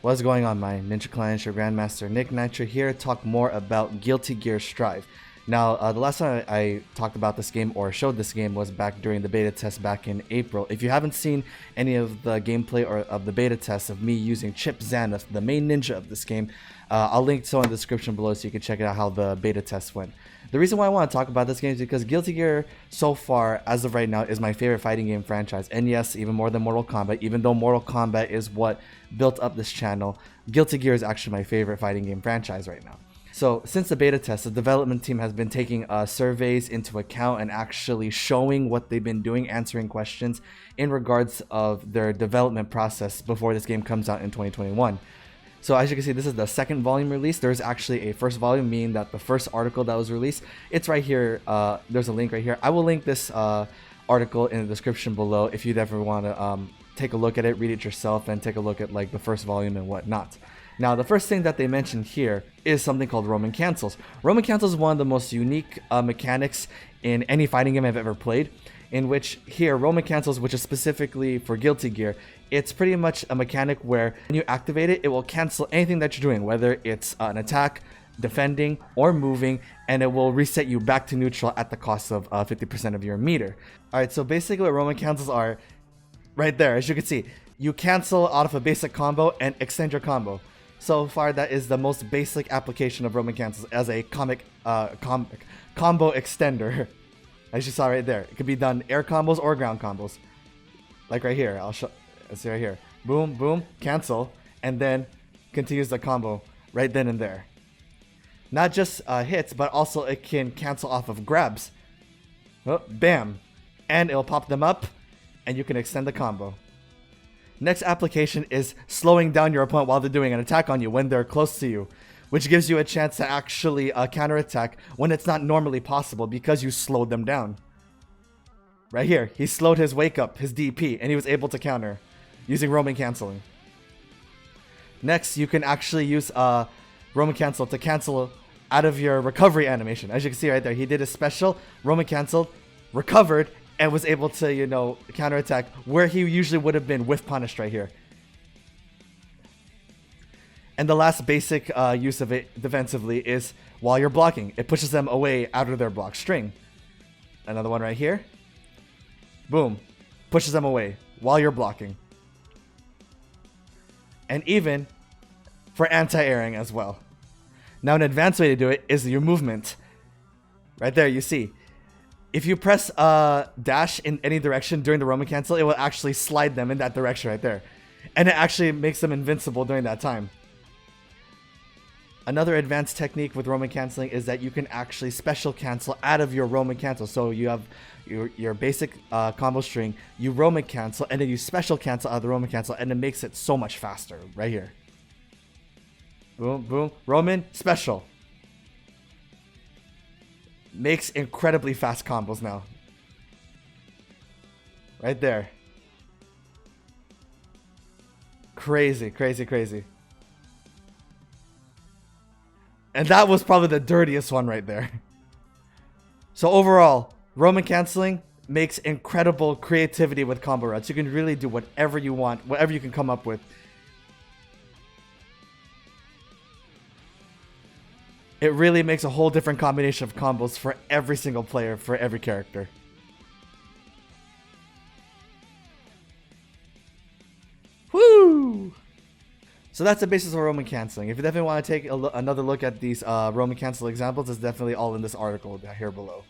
What's going on, my Ninja clients? Your Grandmaster NikkNitro here to talk more about Guilty Gear Strive. Now, the last time I talked about this game or showed this game was back during the beta test back in April. If you haven't seen any of the gameplay or of the beta test of me using Chipp Zanuff, the main ninja of this game, I'll link so in the description below so you can check out how the beta test went. The reason why I want to talk about this game is because Guilty Gear, so far, as of right now, is my favorite fighting game franchise. And yes, even more than Mortal Kombat, even though Mortal Kombat is what built up this channel, Guilty Gear is actually my favorite fighting game franchise right now. So, since the beta test, the development team has been taking surveys into account and actually showing what they've been doing, answering questions in regards of their development process before this game comes out in 2021. So as you can see, this is the second volume release. There's actually a first volume, meaning that the first article that was released, it's right here. There's a link right here. I will link this article in the description below if you'd ever want to take a look at it, read it yourself, and take a look at like the first volume and whatnot. Now, the first thing that they mentioned here is something called Roman cancels. Roman cancels is one of the most unique mechanics in any fighting game I've ever played, in which here, Roman cancels, which is specifically for Guilty Gear, it's pretty much a mechanic where when you activate it, it will cancel anything that you're doing, whether it's an attack, defending, or moving, and it will reset you back to neutral at the cost of 50% of your meter. Alright, so basically what Roman cancels are, right there, as you can see, you cancel out of a basic combo and extend your combo. So far, that is the most basic application of Roman cancels as a combo extender. As you saw right there, it could be done air combos or ground combos. Like right here, I'll show. Let's see right here. Boom, boom, cancel, and then continues the combo right then and there. Not just hits, but also it can cancel off of grabs. Oh, bam, and it'll pop them up, and you can extend the combo. Next application is slowing down your opponent while they're doing an attack on you when they're close to you, which gives you a chance to actually counterattack when it's not normally possible because you slowed them down. Right here, he slowed his wake up, his DP, and he was able to counter using Roman canceling. Next, you can actually use Roman cancel to cancel out of your recovery animation. As you can see right there, he did a special, Roman canceled, recovered, and was able to, you know, counterattack where he usually would have been with punished right here. And the last basic use of it defensively is while you're blocking. It pushes them away out of their block string. Another one right here. Boom. Pushes them away while you're blocking. And even for anti-airing as well. Now, an advanced way to do it is your movement. Right there, you see. If you press dash in any direction during the Roman cancel, it will actually slide them in that direction right there. And it actually makes them invincible during that time. Another advanced technique with Roman canceling is that you can actually special cancel out of your Roman cancel. So you have your basic combo string, you Roman cancel, and then you special cancel out of the Roman cancel, and it makes it so much faster right here. Boom, boom, Roman, special. Makes incredibly fast combos now. Right there. Crazy, crazy, crazy. And that was probably the dirtiest one right there. So overall, Roman canceling makes incredible creativity with combo routes. You can really do whatever you want, whatever you can come up with. It really makes a whole different combination of combos for every single player, for every character. Woo! So that's the basis of Roman canceling. If you definitely want to take another look at these Roman cancel examples, it's definitely all in this article here below.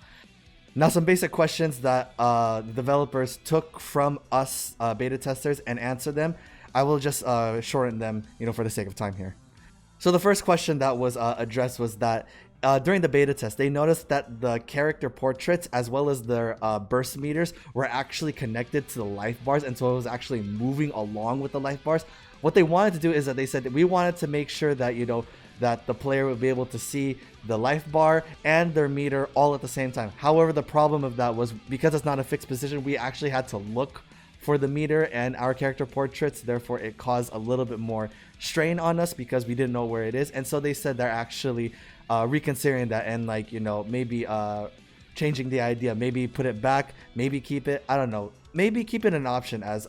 Now, some basic questions that the developers took from us beta testers and answered them. I will just shorten them, you know, for the sake of time here. So the first question that was addressed was that during the beta test, they noticed that the character portraits as well as their burst meters were actually connected to the life bars, and so it was actually moving along with the life bars. What they wanted to do is that they said that we wanted to make sure that, you know, that the player would be able to see the life bar and their meter all at the same time. However, the problem of that was because it's not a fixed position, we actually had to look for the meter and our character portraits. Therefore, it caused a little bit more strain on us because we didn't know where it is. And so they said they're actually reconsidering that and, like, you know, maybe changing the idea. Maybe put it back, maybe keep it. I don't know. Maybe keep it an option as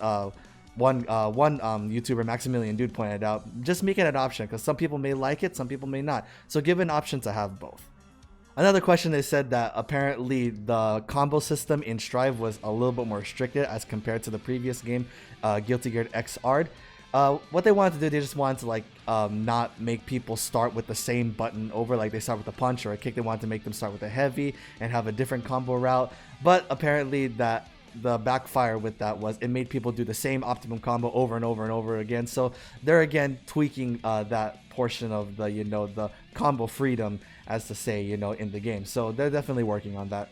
one YouTuber, Maximilian Dude, pointed out, just make it an option because some people may like it, some people may not. So give an option to have both. Another question, they said that apparently the combo system in Strive was a little bit more restricted as compared to the previous game, Guilty Gear XR. What they wanted to do, they just wanted to like not make people start with the same button over, like they start with a punch or a kick. They wanted to make them start with a heavy and have a different combo route. But apparently that the backfire with that was it made people do the same optimum combo over and over and over again. So they're again tweaking that portion of the, you know, the combo freedom, as to say, you know, in the game. So they're definitely working on that.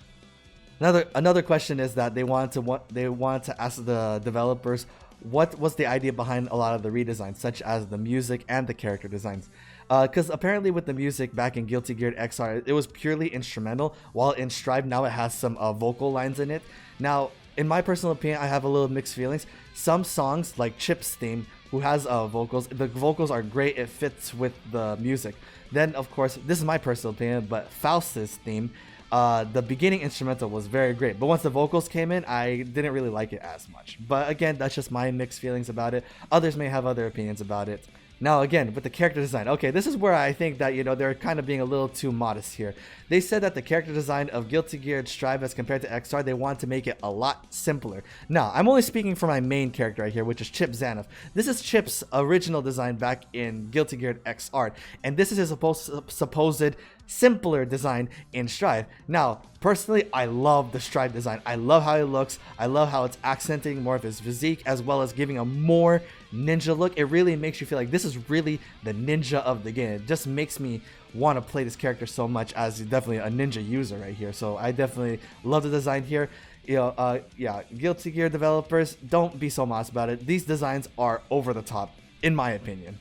Another question is that they wanted to ask the developers what was the idea behind a lot of the redesigns, such as the music and the character designs. Because apparently with the music back in Guilty Gear XR, it was purely instrumental, while in Strive now it has some vocal lines in it. Now, in my personal opinion, I have a little mixed feelings. Some songs, like Chipp's theme, who has vocals, the vocals are great, it fits with the music. Then, of course, this is my personal opinion, but Faust's theme, the beginning instrumental was very great, but once the vocals came in, I didn't really like it as much. But again, that's just my mixed feelings about it. Others may have other opinions about it. Now again, with the character design, okay, this is where I think that, you know, they're kind of being a little too modest here. They said that the character design of Guilty Gear Strive as compared to XR, they want to make it a lot simpler. Now, I'm only speaking for my main character right here, which is Chipp Zanuff. This is Chipp's original design back in Guilty Gear XR, and this is his supposed simpler design in Strive. Now, personally, I love the Strive design. I love how it looks. I love how it's accenting more of his physique, as well as giving a more ninja look. It really makes you feel like this is really the ninja of the game. It just makes me want to play this character so much, as definitely a ninja user right here. So I definitely love the design here. You know, yeah, Guilty Gear developers, don't be so modest about it. These designs are over the top, in my opinion.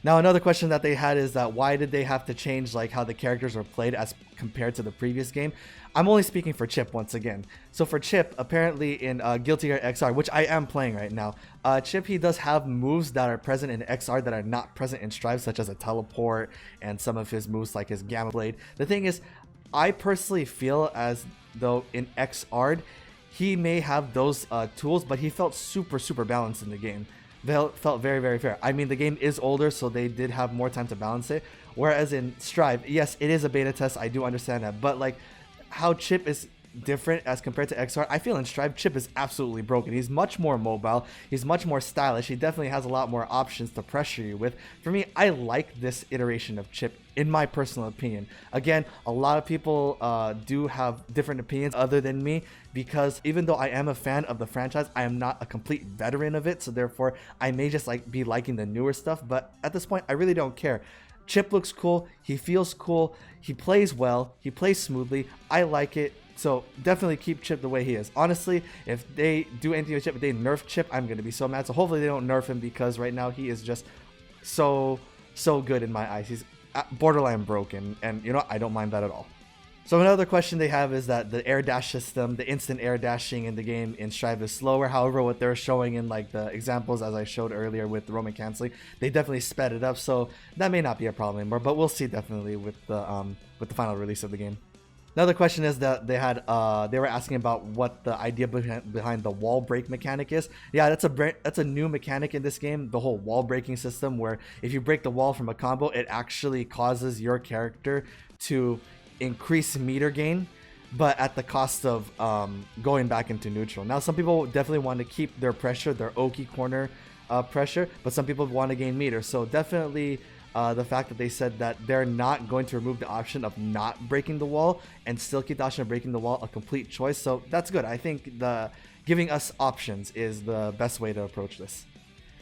Now, another question that they had is that why did they have to change like how the characters were played as compared to the previous game? I'm only speaking for Chipp once again. So for Chipp, apparently in Guilty Gear XR, which I am playing right now, Chipp, he does have moves that are present in XR that are not present in Strive, such as a teleport and some of his moves like his Gamma Blade. The thing is, I personally feel as though in XR, he may have those tools, but he felt super balanced in the game. Felt very fair. I mean, the game is older, so they did have more time to balance it. Whereas in Strive, yes, it is a beta test. I do understand that, but like how Chipp is different as compared to XR, I feel in Strive, Chipp is absolutely broken. He's much more mobile. He's much more stylish. He definitely has a lot more options to pressure you with. For me, I like this iteration of Chipp, in my personal opinion. Again, a lot of people do have different opinions other than me, because even though I am a fan of the franchise, I am not a complete veteran of it. So therefore, I may just like be liking the newer stuff. But at this point, I really don't care. Chipp looks cool. He feels cool. He plays well. He plays smoothly. I like it. So definitely keep Chipp the way he is. Honestly, if they do anything with Chipp, if they nerf Chipp, I'm going to be so mad. So hopefully they don't nerf him, because right now he is just so good in my eyes. He's borderline broken, and you know, I don't mind that at all. So another question they have is that the air dash system, the instant air dashing in the game in Strive is slower. However, what they're showing in like the examples, as I showed earlier with the Roman canceling, they definitely sped it up. So that may not be a problem anymore, but we'll see definitely with the final release of the game. Another question is that they were asking about what the idea behind the wall break mechanic is. Yeah, that's a new mechanic in this game, the whole wall breaking system, where if you break the wall from a combo, it actually causes your character to increase meter gain, but at the cost of going back into neutral. Now, some people definitely want to keep their pressure, their Oki corner pressure, but some people want to gain meter. So definitely the fact that they said that they're not going to remove the option of not breaking the wall and still keep the option of breaking the wall a complete choice. So that's good. I think the giving us options is the best way to approach this.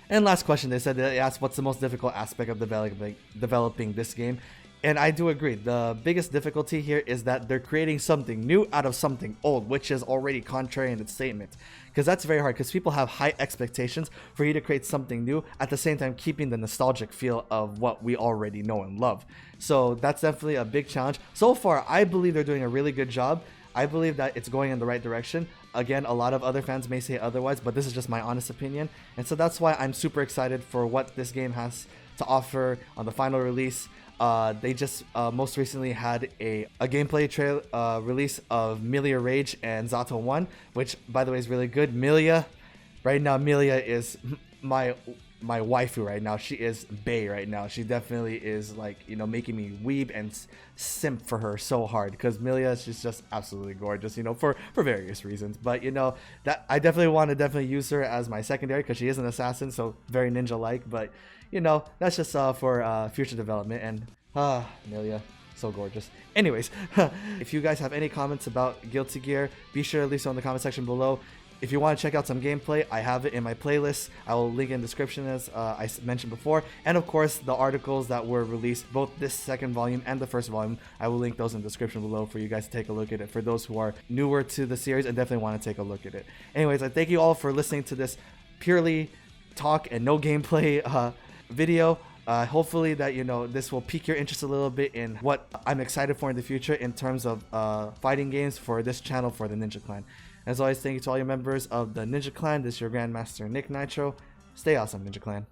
And last question, they asked what's the most difficult aspect of developing this game. And I do agree. The biggest difficulty here is that they're creating something new out of something old, which is already contrary in its statement. Because that's very hard, because people have high expectations for you to create something new, at the same time keeping the nostalgic feel of what we already know and love. So that's definitely a big challenge. So far, I believe they're doing a really good job. I believe that it's going in the right direction. Again, a lot of other fans may say otherwise, but this is just my honest opinion. And so that's why I'm super excited for what this game has to offer on the final release. They just most recently had a gameplay release of Milia Rage and Zato 1, which by the way is really good. Milia, right now Milia is my waifu right now. She is bae right now. She definitely is like, you know, making me weeb and simp for her so hard, because Milia is just absolutely gorgeous, you know, for various reasons. But you know, that I definitely want to definitely use her as my secondary, because she is an assassin, so very ninja like. But you know, that's just for future development. And Milia, so gorgeous. Anyways, if you guys have any comments about Guilty Gear, be sure to leave so in the comment section below. If you want to check out some gameplay, I have it in my playlist. I will link in the description, as I mentioned before. And of course, the articles that were released, both this second volume and the first volume, I will link those in the description below for you guys to take a look at it. For those who are newer to the series and definitely want to take a look at it. Anyways, I thank you all for listening to this purely talk and no gameplay video. Hopefully that, you know, this will pique your interest a little bit in what I'm excited for in the future in terms of fighting games for this channel, for the Ninja Clan. As always, thank you to all your members of the Ninja Clan. This is your Grandmaster NikkNitro. Stay awesome, Ninja Clan.